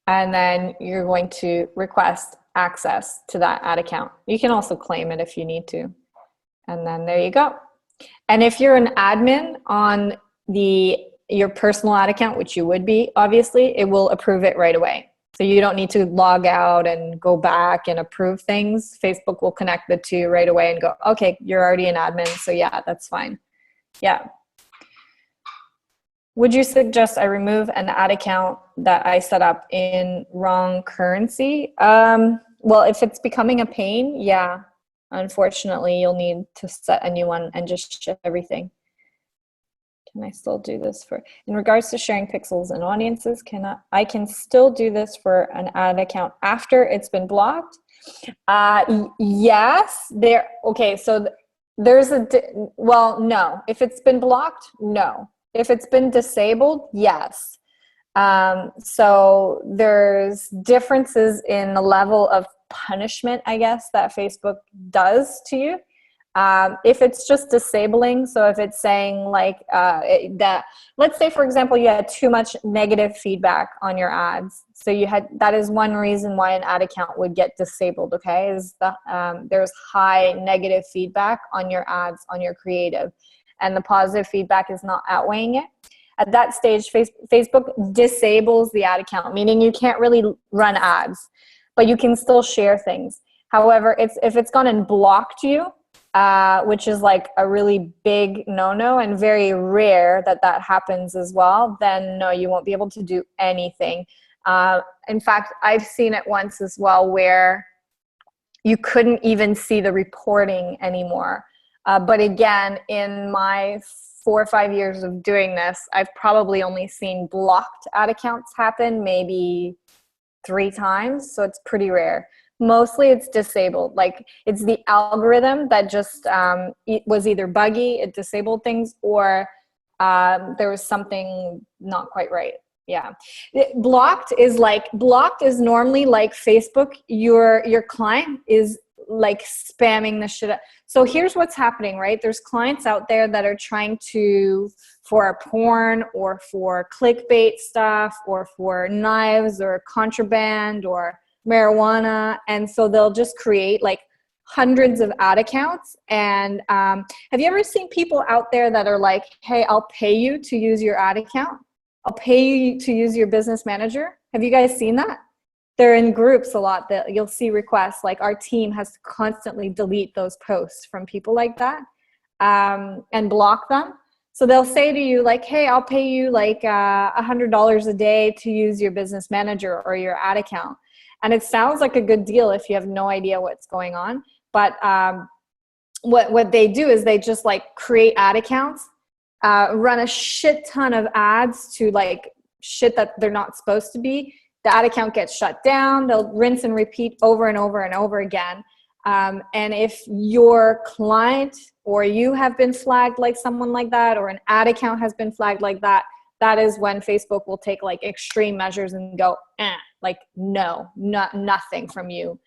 And then you're going to request access to that ad account. You can also claim it if you need to. And then there you go. And if you're an admin on your personal ad account, which you would be, obviously, it will approve it right away. So you don't need to log out and go back and approve things. Facebook will connect the two right away and go, okay, you're already an admin, so yeah, that's fine. Yeah. Would you suggest I remove an ad account that I set up in wrong currency? Well, if it's becoming a pain, yeah. Unfortunately, you'll need to set a new one and just ship everything. Can I still do this in regards to sharing pixels and audiences? I can still do this for an ad account after it's been blocked? Yes. Okay, so there's well, no. If it's been blocked, no. If it's been disabled, yes. So there's differences in the level of punishment, I guess, that Facebook does to you. If it's just disabling, so if it's saying like that, let's say for example, you had too much negative feedback on your ads. So that is one reason why an ad account would get disabled, okay, is there's high negative feedback on your ads, on your creative, and the positive feedback is not outweighing it. At that stage, Facebook disables the ad account, meaning you can't really run ads, but you can still share things. However, if it's gone and blocked you, which is like a really big no-no and very rare that happens as well, then no, you won't be able to do anything. In fact, I've seen it once as well where you couldn't even see the reporting anymore. But again, in my 4 or 5 years of doing this, I've probably only seen blocked ad accounts happen maybe 3 times, so it's pretty rare. Mostly it's disabled. Like it's the algorithm that just it was either buggy, it disabled things, or there was something not quite right. Yeah. Blocked is normally like Facebook, your client is like spamming the shit out. So here's what's happening, right? There's clients out there that are trying to, for porn or for clickbait stuff or for knives or contraband or marijuana. And so they'll just create like hundreds of ad accounts. And have you ever seen people out there that are like, hey, I'll pay you to use your ad account. I'll pay you to use your Business Manager. Have you guys seen that? They're in groups a lot that you'll see requests, like our team has to constantly delete those posts from people like that and block them. So they'll say to you like, hey, I'll pay you like $100 a day to use your Business Manager or your ad account. And it sounds like a good deal if you have no idea what's going on. But what they do is they just like create ad accounts, run a shit ton of ads to like shit that they're not supposed to be. The ad account gets shut down. They'll rinse and repeat over and over and over again. And if your client or you have been flagged like someone like that, or an ad account has been flagged like that, that is when Facebook will take like extreme measures and go, like, no, nothing from you.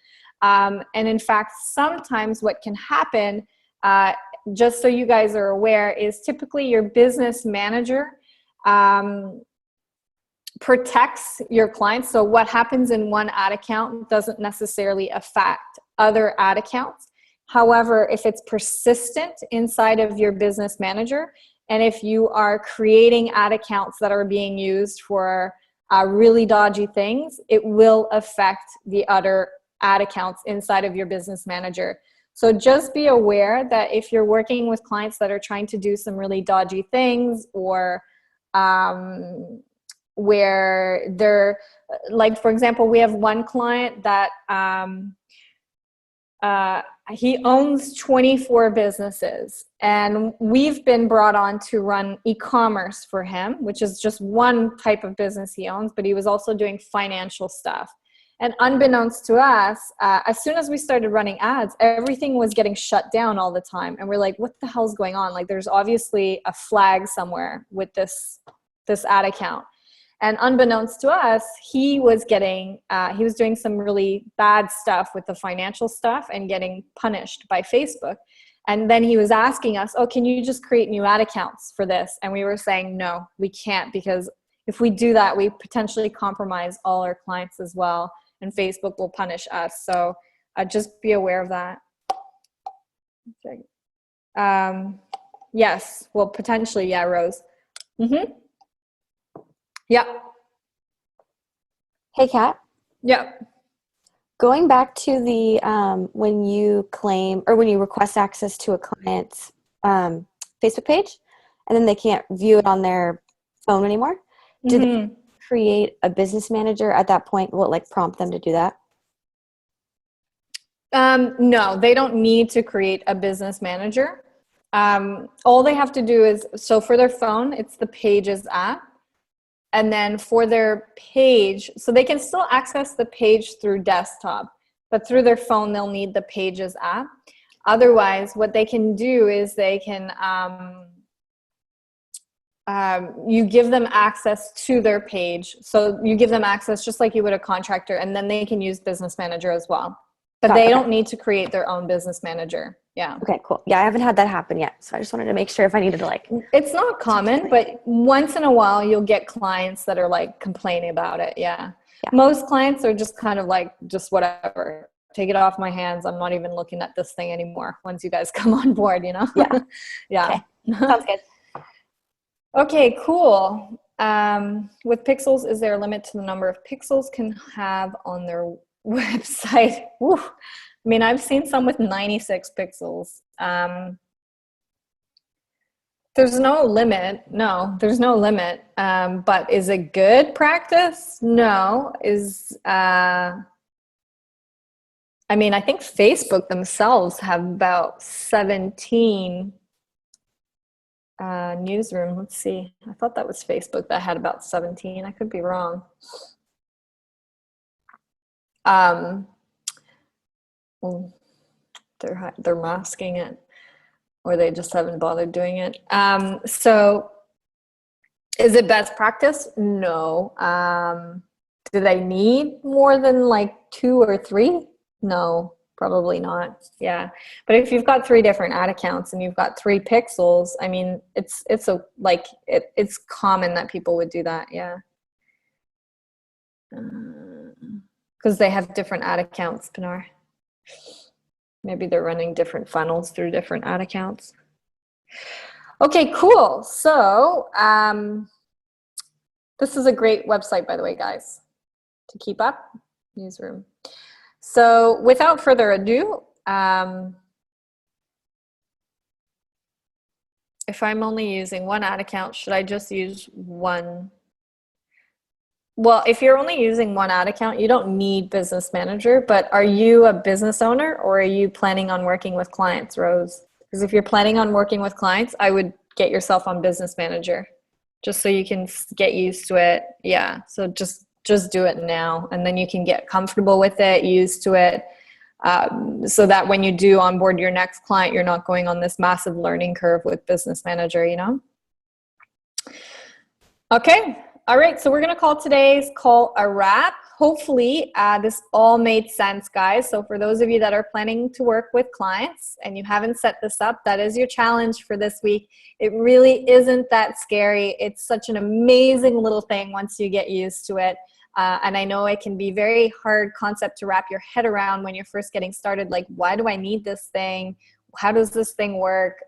And in fact, sometimes what can happen, just so you guys are aware, is typically your business manager protects your clients. So what happens in one ad account doesn't necessarily affect other ad accounts. However, if it's persistent inside of your business manager, and if you are creating ad accounts that are being used for really dodgy things, it will affect the other ad accounts inside of your business manager. So just be aware that if you're working with clients that are trying to do some really dodgy things, or where they're, like, for example, we have one client that he owns 24 businesses, and we've been brought on to run e-commerce for him, which is just one type of business he owns, but he was also doing financial stuff. And unbeknownst to us, as soon as we started running ads, everything was getting shut down all the time. And we're like, what the hell's going on? Like, there's obviously a flag somewhere with this ad account. And unbeknownst to us, he was doing some really bad stuff with the financial stuff and getting punished by Facebook. And then he was asking us, oh, can you just create new ad accounts for this? And we were saying, no, we can't, because if we do that, we potentially compromise all our clients as well, and Facebook will punish us. So just be aware of that. Yes, well, potentially, yeah, Rose. Mm-hmm. Yep. Hey, Kat. Yep. Going back to the when you claim or when you request access to a client's Facebook page, and then they can't view it on their phone anymore, do they create a business manager at that point? Will it like prompt them to do that? No, they don't need to create a business manager. All they have to do is, so for their phone, it's the Pages app. And then for their page, so they can still access the page through desktop, but through their phone, they'll need the Pages app. Otherwise, what they can do is they can, you give them access to their page. So you give them access just like you would a contractor, and then they can use Business Manager as well. But they don't need to create their own business manager. Yeah. Okay, cool. Yeah, I haven't had that happen yet. So I just wanted to make sure if I needed to like. It's not common, but once in a while you'll get clients that are like complaining about it. Yeah. Most clients are just kind of like, just whatever. Take it off my hands. I'm not even looking at this thing anymore once you guys come on board, you know? Yeah. Yeah. Okay. Sounds good. Okay, cool. With pixels, is there a limit to the number of pixels can have on their website? Woo. I mean, I've seen some with 96 pixels. There's no limit. No, there's no limit. But is it good practice? No. I mean, I think Facebook themselves have about 17 newsroom. Let's see. I thought that was Facebook that had about 17. I could be wrong. Well, they're masking it, or they just haven't bothered doing it. So is it best practice? No. Do they need more than like 2 or 3? No, probably not. Yeah. But if you've got 3 different ad accounts and you've got 3 pixels, I mean, it's common that people would do that. Yeah. Because they have different ad accounts, Pinar. Maybe they're running different funnels through different ad accounts. Okay, cool. So this is a great website, by the way, guys, to keep up. Newsroom. So without further ado, if I'm only using one ad account, should I just use one? Well, if you're only using one ad account, you don't need Business Manager, but are you a business owner, or are you planning on working with clients, Rose? Because if you're planning on working with clients, I would get yourself on Business Manager just so you can get used to it. Yeah, so just do it now, and then you can get comfortable with it, used to it. so that when you do onboard your next client, you're not going on this massive learning curve with Business Manager, you know? Okay. All right. So we're going to call today's call a wrap. Hopefully this all made sense, guys. So for those of you that are planning to work with clients and you haven't set this up, that is your challenge for this week. It really isn't that scary. It's such an amazing little thing once you get used to it. And I know it can be very hard concept to wrap your head around when you're first getting started. Like, why do I need this thing? How does this thing work?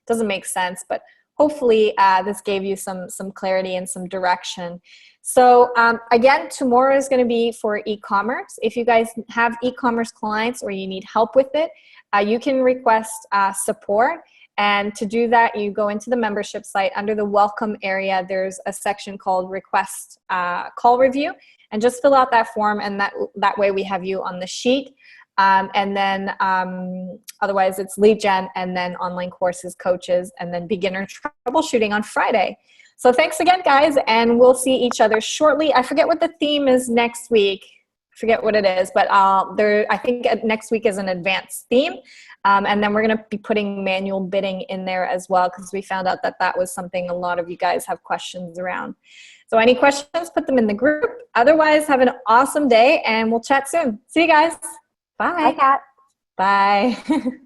Doesn't make sense, but hopefully this gave you some clarity and some direction. So again, tomorrow is going to be for e-commerce. If you guys have e-commerce clients or you need help with it, you can request support. And to do that, you go into the membership site. Under the welcome area, there's a section called request call review, and just fill out that form, and that way we have you on the sheet. And then otherwise it's lead gen, and then online courses, coaches, and then beginner troubleshooting on Friday. So thanks again, guys, and we'll see each other shortly. I forget what the theme is next week. I forget what it is, but I think next week is an advanced theme. And then we're going to be putting manual bidding in there as well, because we found out that was something a lot of you guys have questions around. So any questions, put them in the group. Otherwise, have an awesome day, and we'll chat soon. See you guys. Bye. Bye, Kat. Bye.